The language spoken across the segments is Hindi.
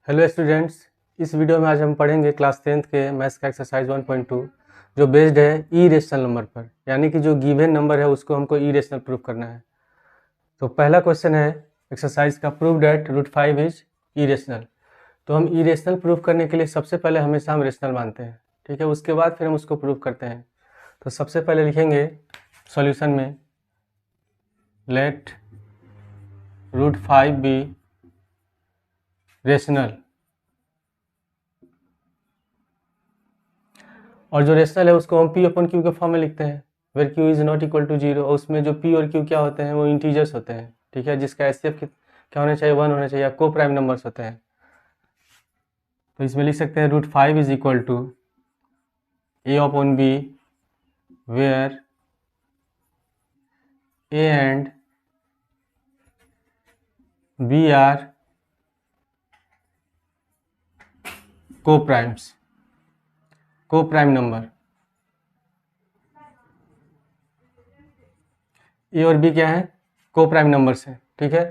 हेलो स्टूडेंट्स, इस वीडियो में आज हम पढ़ेंगे क्लास 10th के मैथ्स का एक्सरसाइज 1.2 जो बेस्ड है ई रेशनल नंबर पर, यानी कि जो गिवन नंबर है उसको हमको ई रेशनल प्रूव करना है। तो पहला क्वेश्चन है एक्सरसाइज का, prove that √5 is E rational. तो हम ई रेशनल प्रूव करने के लिए सबसे पहले हमेशा हम रेशनल मानते हैं, ठीक है। उसके बाद फिर हम उसको प्रूव करते हैं। तो सबसे पहले लिखेंगे सॉल्यूशन में, लेट √5 बी रेशनल। और जो रेशनल है उसको हम पी अपन क्यू के फॉर्म में लिखते हैं, where q is not equal to 0। और उसमें जो पी और क्यू क्या होते हैं वो इंटीजर्स होते हैं, ठीक है, जिसका एचसीएफ क्या होना चाहिए, 1 होना चाहिए, या को प्राइम नंबर्स होते हैं। तो इसमें लिख सकते हैं √5 is equal to a upon b where a and b are coprime number. A और बी क्या है, को प्राइम नंबर्स है, ठीक है।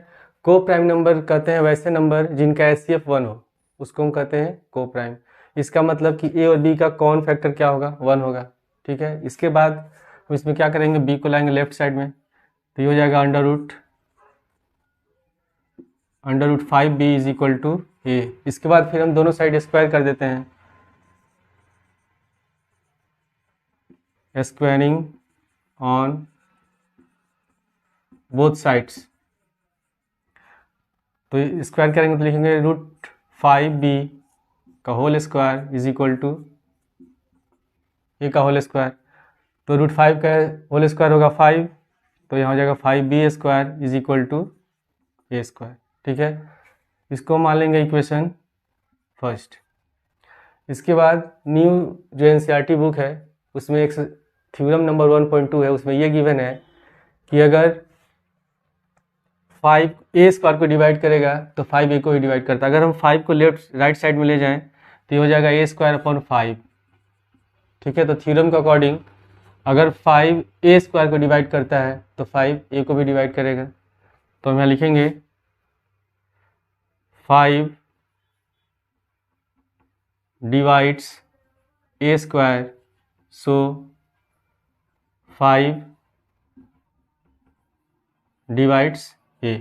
को प्राइम नंबर कहते हैं वैसे नंबर जिनका एचसीएफ 1 हो, उसको हम कहते हैं को प्राइम। इसका मतलब कि ए और बी का कॉमन फैक्टर क्या होगा, 1 होगा, ठीक है। इसके बाद हम इसमें क्या करेंगे, बी को लाएंगे लेफ्ट साइड में, तो ये हो जाएगा √5 बी इज इक्वल टू ए। इसके बाद फिर हम दोनों साइड स्क्वायर कर देते हैं, स्क्वायरिंग ऑन बोथ साइड्स। तो स्क्वायर करेंगे तो लिखेंगे √5 बी का whole square is equal to A का होल स्क्वायर। तो √5 का होल स्क्वायर होगा 5, तो यहाँ हो जाएगा 5b square is equal to a square, ठीक है। इसको मान लेंगे इक्वेशन फर्स्ट। इसके बाद न्यू जो एनसीईआरटी बुक है उसमें एक थ्योरम नंबर 1.2 है, उसमें ये गिवन है कि अगर 5 ए स्क्वायर को डिवाइड करेगा तो 5 ए को भी डिवाइड करता है। अगर हम 5 को लेफ्ट राइट साइड में ले जाएं तो ये हो जाएगा ए स्क्वायर अपॉन 5, ठीक है। तो थ्योरम के अकॉर्डिंग अगर 5 ए स्क्वायर को डिवाइड करता है तो 5 ए को भी डिवाइड करेगा। तो हम यहाँ लिखेंगे 5 डिवाइड्स ए स्क्वायर, सो 5 डिवाइड्स ए,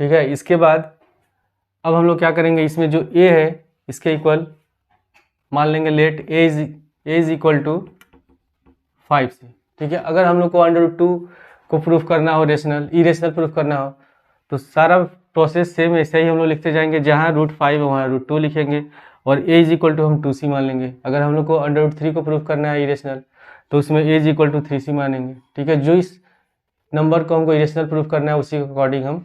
ठीक है। इसके बाद अब हम लोग क्या करेंगे, इसमें जो ए है इसके इक्वल मान लेंगे let a is equal to 5 से, ठीक है। अगर हम लोग को √2 को प्रूफ करना हो, रेशनल ई रेशनल प्रूफ करना हो, तो सारा प्रोसेस सेम ऐसे ही हम लोग लिखते जाएंगे, जहाँ √5 है वहाँ √2 लिखेंगे और ए इज इक्वल टू हम 2c मान लेंगे। अगर हम लोग को √3 को प्रूफ करना है इरेशनल तो उसमें ए इज इक्वल टू 3c मानेंगे, ठीक है। जो इस नंबर को हमको इरेशनल प्रूफ करना है उसी के अकॉर्डिंग हम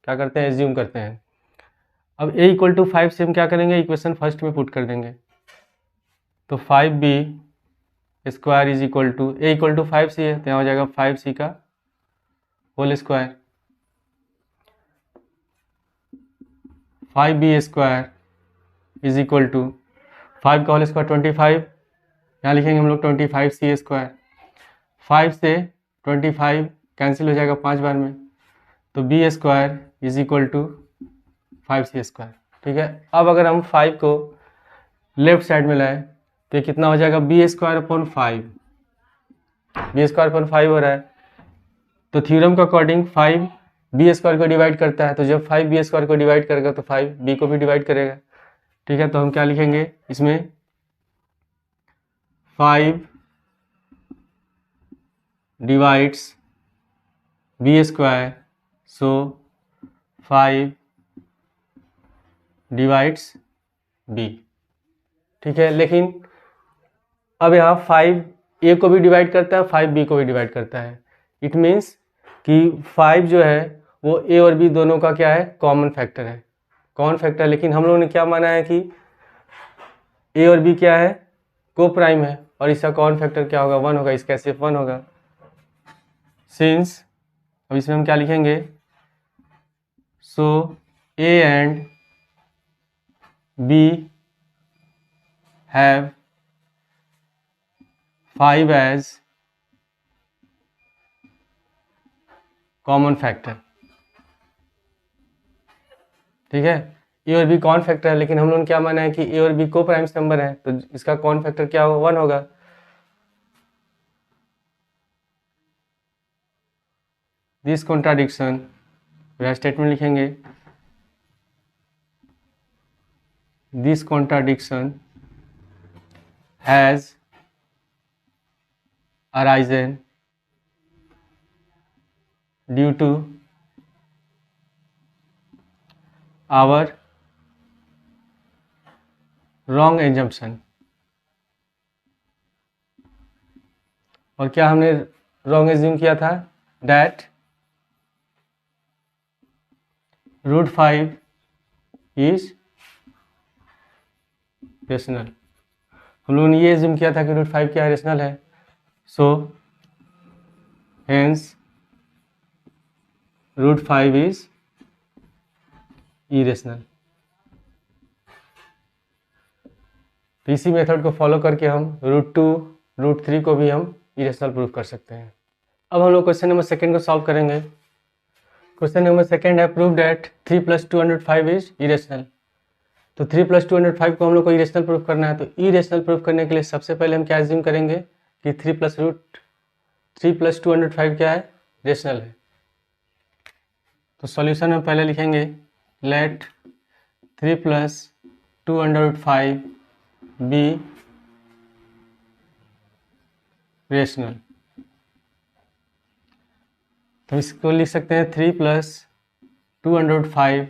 क्या करते हैं, एज्यूम करते हैं। अब ए इक्वल टू 5 से हम क्या करेंगे, इक्वेशन फर्स्ट में पुट कर देंगे। तो 5b square is equal to a equal to 5c है तो यहाँ हो जाएगा 5c का whole square. 5b square is equal to 5 का होल स्क्वायर 25, यहाँ लिखेंगे हम लोग 25c स्क्वायर। 5 से 25 कैंसिल हो जाएगा 5 बार में, तो b square is equal to 5c square, ठीक है। अब अगर हम 5 को लेफ्ट साइड में लाए तो ये कितना हो जाएगा, b square upon 5, b square upon 5 हो रहा है। तो थ्योरम के अकॉर्डिंग 5 b स्क्वायर को डिवाइड करता है, तो जब 5 b स्क्वायर को डिवाइड करेगा तो 5 b को भी डिवाइड करेगा, ठीक है। तो हम क्या लिखेंगे इसमें, 5 डिवाइड्स b स्क्वायर, सो 5 डिवाइड्स b, ठीक है। लेकिन अब यहाँ 5 ए को भी डिवाइड करता है, 5 बी को भी डिवाइड करता है। इट मीन्स कि 5 जो है वो ए और बी दोनों का क्या है, कॉमन फैक्टर है, कॉमन फैक्टर। लेकिन हम लोगों ने क्या माना है कि ए और बी क्या है, को प्राइम है, और इसका कॉमन फैक्टर क्या होगा, 1 होगा, इसका सिर्फ 1 होगा। सिंस अब इसमें हम क्या लिखेंगे, so A and B have 5 as common factor, ठीक है। ए और बी कॉमन फैक्टर है, लेकिन हम लोगों ने क्या माना है कि ए और बी को प्राइम्स नंबर है, तो इसका कॉमन फैक्टर क्या होगा, 1 होगा। दिस कॉन्ट्राडिक्शन, यह स्टेटमेंट लिखेंगे, this contradiction has arisen due to our wrong assumption। और क्या हमने wrong assume किया था, that √5 is rational। हम लोगों ने ये assume किया था कि √5 क्या है, रेशनल है। सो hence √5 is irrational। तो इसी मेथड को फॉलो करके हम √2 √3 को भी हम इरेशनल प्रूफ कर सकते हैं। अब हम लोग क्वेश्चन नंबर सेकेंड को सॉल्व करेंगे। क्वेश्चन नंबर सेकेंड है, प्रूव डैट 3 + 205 इज इरेशनल। तो 3 + 205 को हम लोग को इरेशनल प्रूफ करना है। तो इरेशनल प्रूफ करने के लिए सबसे पहले हम क्या एज्यूम करेंगे कि 3 + 205 क्या है, रेशनल है। तो सॉल्यूशन में पहले लिखेंगे लेट 3 + 205 बी रेशनल। तो इसको लिख सकते हैं 3 + 205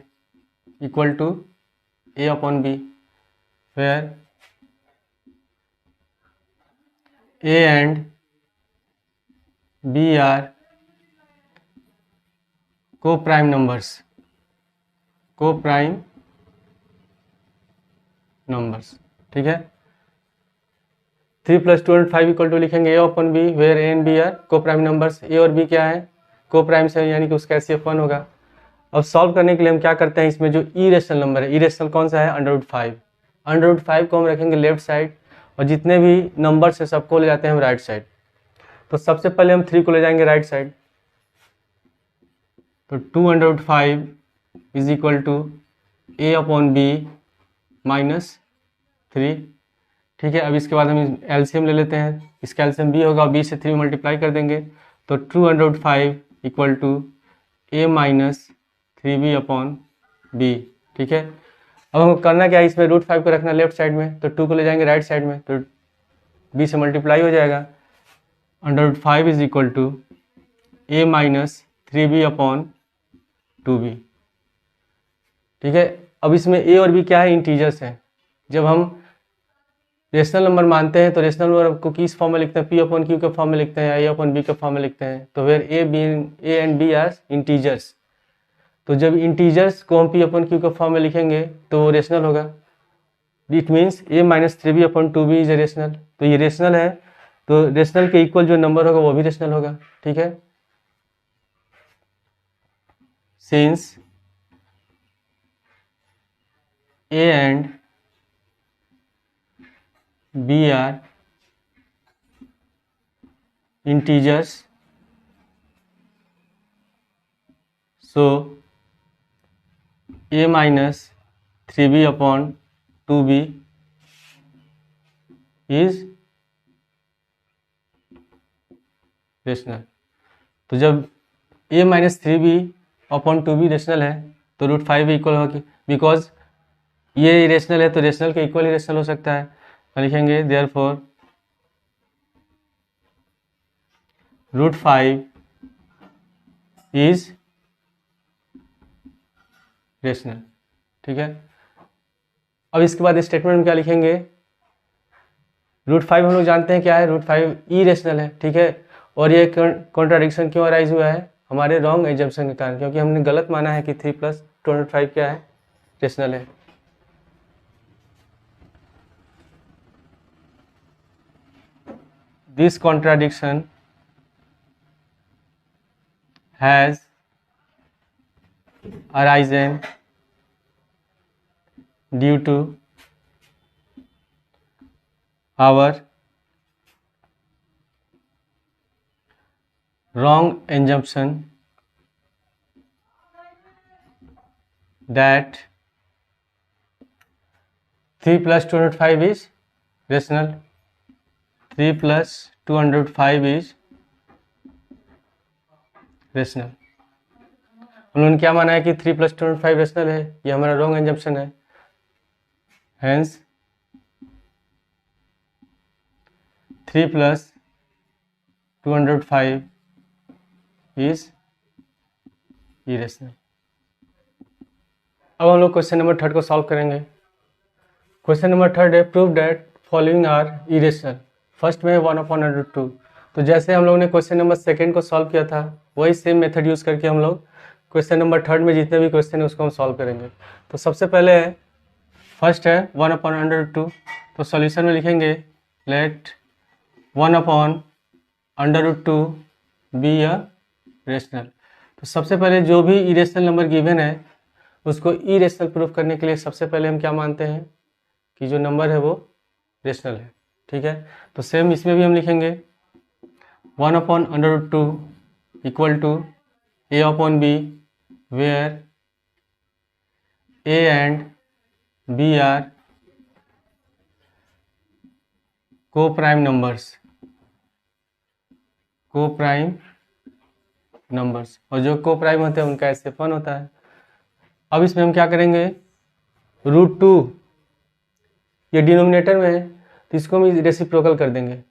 = a/b, where a and b are co-prime numbers, ठीक है। 3 + 205 = लिखेंगे a/b, where a and b are co-prime numbers। a और b क्या है, co-primes है, यानी कि उसका HCF 1 होगा। अब सॉल्व करने के लिए हम क्या करते हैं, इसमें जो इरेशनल नंबर है, इरेशनल कौन सा है, √5। √5 को हम रखेंगे लेफ्ट साइड, और जितने भी नंबर्स है सबको ले जाते हैं हम राइट साइड। तो सबसे पहले हम 3 को ले जाएंगे राइट साइड। तो 205 = a/b -3, ठीक है। अब इसके बाद हम एलसीएम ले लेते हैं, इसका एलसीएम b होगा, b से 3 मल्टीप्लाई कर देंगे। तो 205 = a - 3b/b, ठीक है। अब हमको करना क्या है, इसमें √5 को रखना लेफ्ट साइड में, तो 2 को ले जाएंगे राइट साइड में, तो b से मल्टीप्लाई हो जाएगा। √5 = a - 3b/2b, ठीक है। अब इसमें a और b क्या है, इंटीजर्स हैं। जब हम रेशनल नंबर मानते हैं तो रेशनल नंबर को किस फॉर्म में लिखते हैं, p/q के फॉर्म में लिखते हैं या a/b के फॉर्म में लिखते हैं। तो where a and b are integers. तो जब इंटीजर्स को हम p/q के फॉर्म में लिखेंगे तो वो रेशनल होगा। It means a - 3b/2b is a rational. तो ये रेशनल है, तो रेशनल के इक्वल जो नंबर होगा वो भी रेशनल होगा, ठीक है। Since a and b are integers, so a - 3b/2b is rational. तो जब a - 3b/2b रेशनल है तो √5 इक्वल होगी, बिकॉज ये रेशनल है तो रेशनल के इक्वल ही रेशनल हो सकता है। तो लिखेंगे देयरफॉर √5 इज रेशनल, ठीक है। अब इसके बाद स्टेटमेंट में क्या लिखेंगे, √5 हम लोग जानते हैं क्या है, √5 इरेशनल है, ठीक है। और ये कॉन्ट्राडिक्शन क्यों अराइज हुआ है, हमारे रॉन्ग एजम्पशन के कारण, क्योंकि हमने गलत माना है कि 3 + 205 क्या है, रेशनल है। This contradiction has arisen due to our wrong assumption that 3 + 205 is rational, 3 + 205 is rational. हम लोगों ने क्या माना है कि 3 + 205 रेशनल है, ये हमारा रॉन्ग एजम्पशन है। Hence 3 + 205 is irrational. अब हम लोग क्वेश्चन नंबर 3 को सॉल्व करेंगे। क्वेश्चन नंबर 3 है prove that following are irrational. First में 1/√2। तो जैसे हम लोगों ने क्वेश्चन नंबर 2 को सॉल्व किया था, वही सेम मेथड यूज़ करके हम लोग क्वेश्चन नंबर 3 में जितने भी क्वेश्चन है उसको हम सॉल्व करेंगे। तो सबसे पहले है फर्स्ट है 1/√2। तो सॉल्यूशन में लिखेंगे लेट 1/√2 बी अ रेशनल। तो सबसे पहले जो भी इरेशनल नंबर गिवन है उसको इरेशनल प्रूफ करने के लिए सबसे पहले हम क्या मानते हैं कि जो नंबर है वो रेशनल है। ठीक है, तो सेम इसमें भी हम लिखेंगे 1/√2 equal to a/b where a and b are coprime numbers, और जो को प्राइम होते हैं उनका SF1 होता है। अब इसमें हम क्या करेंगे, √2 ये डिनोमिनेटर में है तो इसको हम रेसिप्रोकल कर देंगे।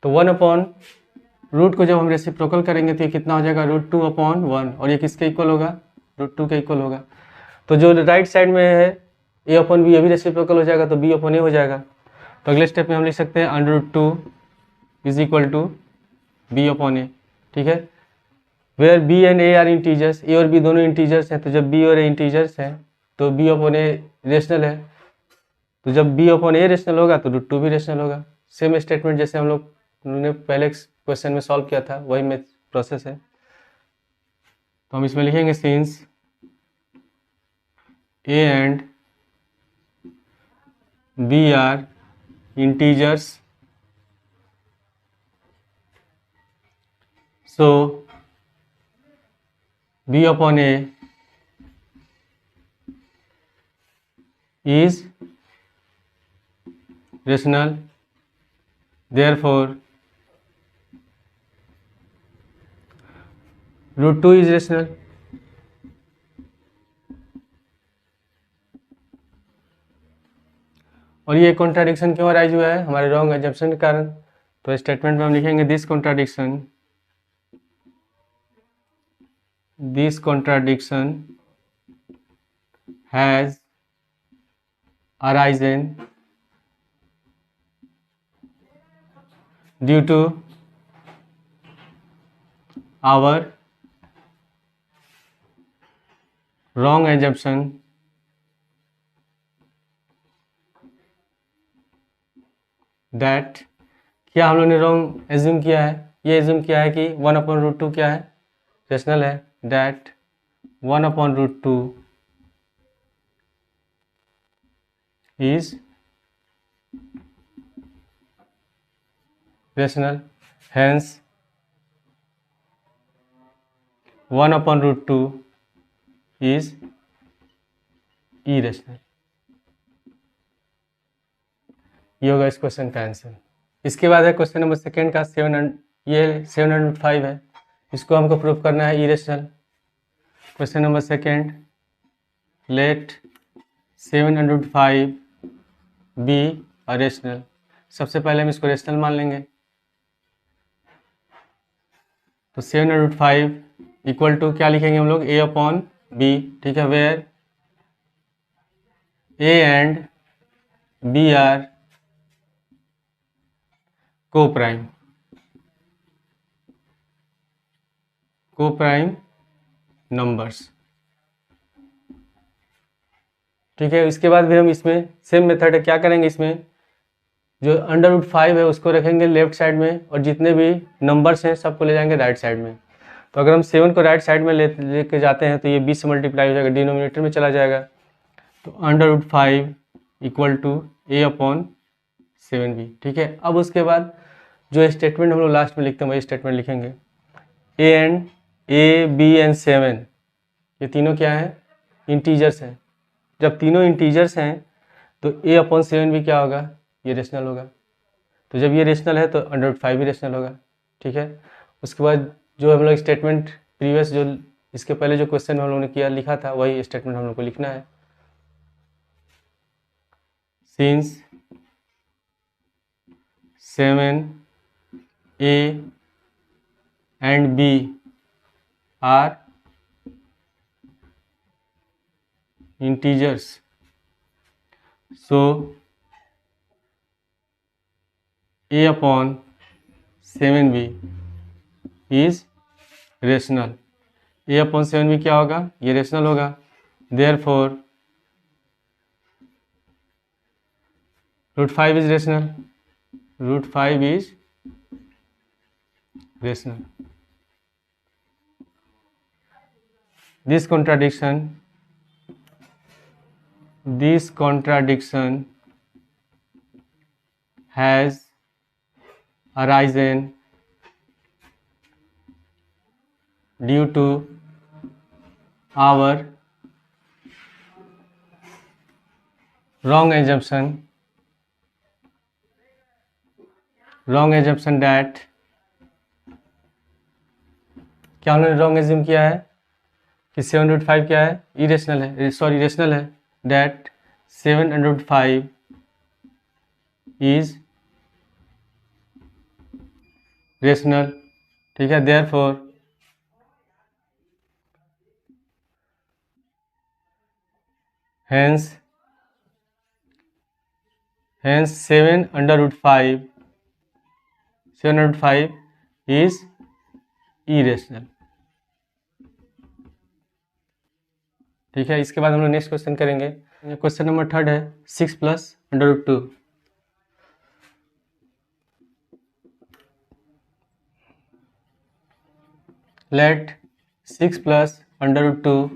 तो 1/रूट को जब हम रेसिप्रोकल करेंगे तो ये कितना हो जाएगा, √2/1, और ये किसके इक्वल होगा, √2 के इक्वल होगा। तो जो राइट साइड में है a/b ये भी रेसिप्रोकल हो जाएगा तो b/a हो जाएगा। तो अगले स्टेप में हम लिख सकते हैं √2 इज इक्वल टू b/a। ठीक है, where b and a are integers, a और b दोनों इंटीजर्स हैं, तो जब b और a इंटीजर्स हैं तो b/a रेशनल है। तो जब b/a रेशनल होगा तो √2 भी रेशनल होगा। सेम स्टेटमेंट जैसे हम लोग ने पहले क्वेश्चन में सॉल्व किया था वही में प्रोसेस है। तो हम इसमें लिखेंगे since a and b are integers so b/a is rational, therefore √2 is rational। और ये कॉन्ट्राडिक्शन क्यों अराइज हुआ है, हमारे रॉन्ग एजम्पशन के कारण। तो स्टेटमेंट में हम लिखेंगे this contradiction has arisen due to our wrong assumption that, क्या हम लोगों ने रॉन्ग एज्यूम किया है, ये एज्यूम किया है कि 1/√2 क्या है, रेशनल है। that 1/√2 is rational, hence 1/√2 is irrational। ये होगा इस क्वेश्चन का आंसर। इसके बाद है क्वेश्चन नंबर 2 का 705 है, इसको हमको प्रूफ करना है irrational. Question number 2 let 705 be a rational. सबसे पहले हम इसको रेशनल मान लेंगे। तो 705 इक्वल टू क्या लिखेंगे हम लोग, a/b। ठीक है, where a and b are coprime numbers. ठीक है, इसके बाद फिर हम इसमें सेम मेथड है, क्या करेंगे, इसमें जो √5 है उसको रखेंगे लेफ्ट साइड में और जितने भी नंबर्स हैं सबको ले जाएंगे राइट साइड में। तो अगर हम 7 को राइट साइड में लेके जाते हैं तो ये 20 से मल्टीप्लाई हो जाएगा, डिनोमिनेटर में चला जाएगा। तो √5 इक्वल टू a/7b। ठीक है, अब उसके बाद जो स्टेटमेंट हम लोग लास्ट में लिखते हैं वही स्टेटमेंट लिखेंगे। a, b एंड 7 ये तीनों क्या है, इंटीजर्स हैं। जब तीनों इंटीजर्स हैं तो a अपॉन 7 भी क्या होगा, ये रेशनल होगा। तो जब ये रेशनल है तो √5 भी रेशनल होगा, ठीक है। उसके बाद जो हम लोग स्टेटमेंट प्रीवियस जो इसके पहले जो क्वेश्चन हम लोगों ने किया लिखा था वही स्टेटमेंट हम लोग को लिखना है। Since 7a and b are integers, so a upon 7b is rational। a upon 7b क्या होगा, ये रेशनल होगा। therefore √5 is rational, √5 is rational। this contradiction has arisen due to our wrong assumption that क्या हमने रॉन्ग एज्यूम किया है कि 7/5 क्या है, इरेशनल है, सॉरी रेशनल है। दैट 7/5 इज रेशनल, ठीक है। देयरफॉर hence 7/5 is irrational, ठीक है। इसके बाद हम लोग नेक्स्ट क्वेश्चन करेंगे। क्वेश्चन नंबर 3 है 6 + √2। Let 6 + √2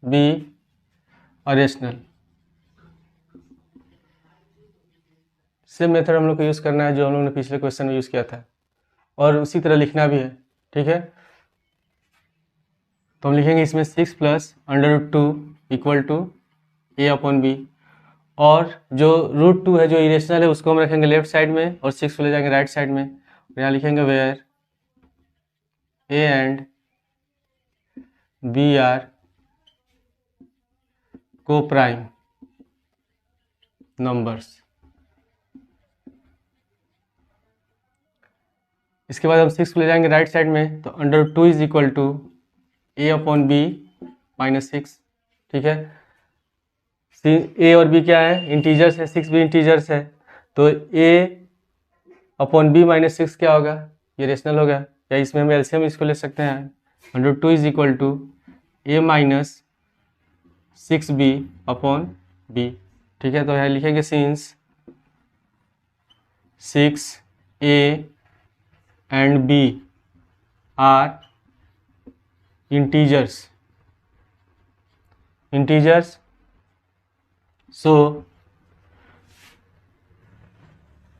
be a rational. Same method हम लोग को यूज़ करना है जो हम लोग ने पिछले क्वेश्चन में यूज़ किया था और उसी तरह लिखना भी है, ठीक है। तो हम लिखेंगे इसमें 6 + √2 = a अपॉन b, और जो √2 है जो इरेशनल है उसको हम रखेंगे लेफ्ट साइड में और 6 को ले जाएंगे राइट साइड में। यहाँ लिखेंगे where a and b are coprime numbers. इसके बाद हम 6 को ले जाएंगे राइट साइड में, तो √2 = a अपॉन b - 6, ठीक है। a और b क्या है, इंटीजर्स है, 6 भी इंटीजर्स है, तो a अपॉन b - 6 क्या होगा, ये रेशनल होगा। या इसमें हम एलसीएम इसको ले सकते हैं, √2 = a - 6b अपॉन b, ठीक है। तो यहाँ लिखेंगे since 6a and b are integers, so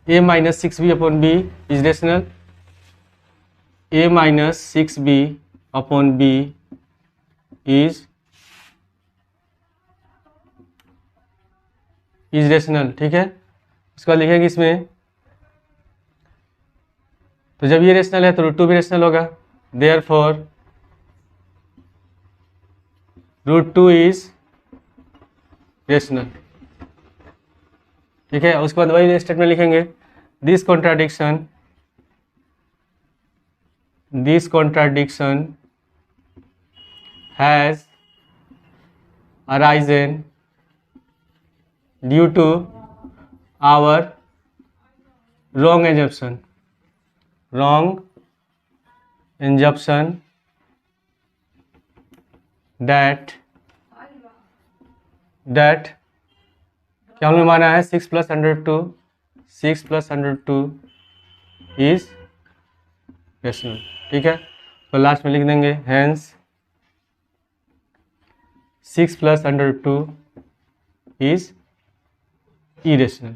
a - 6b upon b is rational। a - 6b upon b is rational, ठीक है। उसके बाद लिखेंगे इसमें, तो जब ये रेशनल है तो √2 भी रेशनल होगा। देयरफॉर √2 इज रेशनल, ठीक है। उसके बाद वही स्टेटमेंट लिखेंगे, this contradiction has arisen due to our wrong assumption that क्या हमने माना है 6 + √2 इज रेशनल, ठीक है। तो लास्ट में लिख देंगे हेंस 6 + √2 इज इरेशनल।